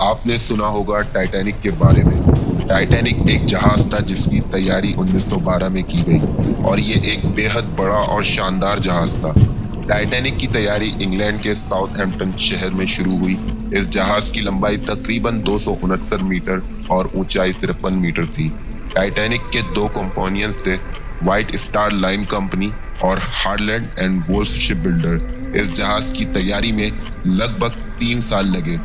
آپ نے سنا ہوگا ٹائٹینک کے بارے میں۔ ٹائٹینک ایک جہاز تھا جس کی تیاری 1912 میں کی گئی اور یہ ایک بے حد بڑا اور شاندار جہاز تھا۔ ٹائٹینک کی تیاری انگلینڈ کے ساؤتھ ہیمپٹن شہر میں شروع ہوئی۔ اس جہاز کی لمبائی تقریباً 269 میٹر اور اونچائی 53 میٹر تھی۔ ٹائٹینک کے دو کمپونینٹس تھے، وائٹ اسٹار لائن کمپنی اور ہارلینڈ اینڈ وولف شپ بلڈر۔ اس جہاز کی تیاری میں لگ بھگ 3 سال لگے۔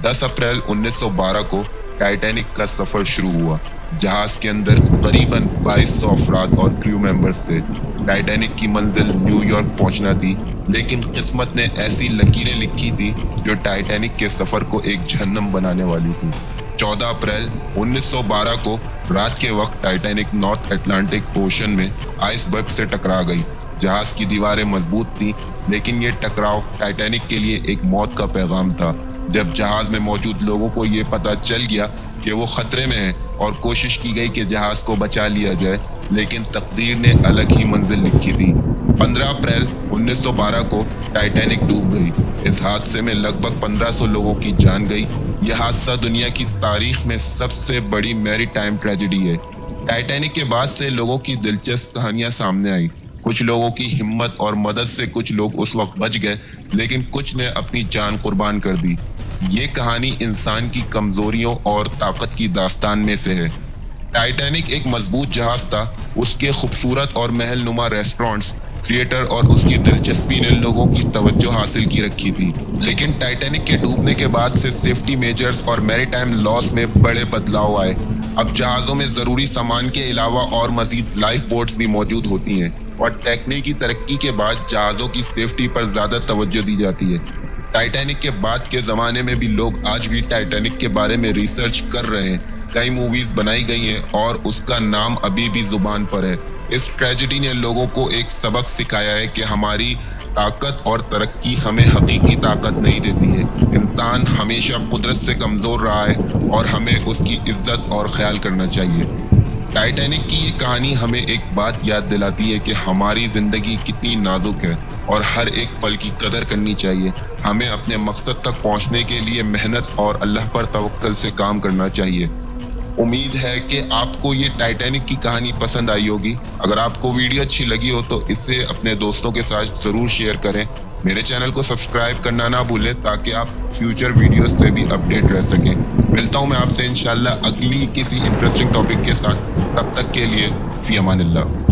10 اپریل 1912 کو ٹائٹینک کا سفر شروع ہوا۔ جہاز کے اندر قریباً 2200 افراد اور کریو ممبرز تھے۔ ٹائٹینک کی منزل نیو یارک پہنچنا تھی، لیکن قسمت نے ایسی لکیریں لکھی تھی جو ٹائٹینک کے سفر کو ایک جہنم بنانے والی تھی۔ 14 اپریل 1912 کو رات کے وقت ٹائٹینک نارتھ اٹلانٹک اوشن میں آئس برگ سے ٹکرا گئی۔ جہاز کی دیواریں مضبوط تھیں، لیکن یہ ٹکراؤ ٹائٹینک کے لیے ایک موت کا پیغام تھا۔ جب جہاز میں موجود لوگوں کو یہ پتہ چل گیا کہ وہ خطرے میں ہیں اور کوشش کی گئی کہ جہاز کو بچا لیا جائے، لیکن تقدیر نے الگ ہی منزل لکھی تھی۔ 15 اپریل 1912 کو ٹائٹینک ڈوب گئی۔ اس حادثے میں لگ بھگ 1500 لوگوں کی جان گئی۔ یہ حادثہ دنیا کی تاریخ میں سب سے بڑی میری ٹائم ٹریجڈی ہے۔ ٹائٹینک کے بعد سے لوگوں کی دلچسپ کہانیاں سامنے آئیں۔ کچھ لوگوں کی ہمت اور مدد سے کچھ لوگ اس وقت بچ گئے، لیکن کچھ نے اپنی جان قربان کر دی۔ یہ کہانی انسان کی کمزوریوں اور طاقت کی داستان میں سے ہے۔ ٹائٹینک ایک مضبوط جہاز تھا۔ اس کے خوبصورت اور محل نما ریسٹورانٹس، تھیٹر اور اس کی دلچسپی نے لوگوں کی توجہ حاصل کی رکھی تھی۔ لیکن ٹائٹینک کے ڈوبنے کے بعد سے سیفٹی میجرز اور میری ٹائم لاس میں بڑے بدلاؤ آئے۔ اب جہازوں میں ضروری سامان کے علاوہ اور مزید لائف بوٹس بھی موجود ہوتی ہیں، اور تکنیکی ترقی کے بعد جہازوں کی سیفٹی پر زیادہ توجہ دی جاتی ہے۔ ٹائٹینک کے بعد کے زمانے میں بھی لوگ آج بھی ٹائٹینک کے بارے میں ریسرچ کر رہے ہیں۔ کئی موویز بنائی گئی ہیں اور اس کا نام ابھی بھی زبان پر ہے۔ اس ٹریجڈی نے لوگوں کو ایک سبق سکھایا ہے کہ ہماری طاقت اور ترقی ہمیں حقیقی طاقت نہیں دیتی ہے۔ انسان ہمیشہ قدرت سے کمزور رہا ہے اور ہمیں اس کی عزت اور خیال کرنا چاہیے۔ ٹائٹینک کی یہ کہانی ہمیں ایک بات یاد دلاتی ہے کہ ہماری زندگی کتنی نازک ہے اور ہر ایک پل کی قدر کرنی چاہیے۔ ہمیں اپنے مقصد تک پہنچنے کے لیے محنت اور اللہ پر توکل سے کام کرنا چاہیے۔ امید ہے کہ آپ کو یہ ٹائٹینک کی کہانی پسند آئی ہوگی۔ اگر آپ کو ویڈیو اچھی لگی ہو تو اسے اپنے دوستوں کے ساتھ ضرور شیئر کریں۔ میرے چینل کو سبسکرائب کرنا نہ بھولیں تاکہ آپ فیوچر ویڈیوز سے بھی اپڈیٹ رہ سکیں۔ ملتا ہوں میں آپ سے انشاءاللہ اگلی کسی انٹرسٹنگ ٹاپک کے ساتھ۔ تب تک کے لیے فی امان اللہ۔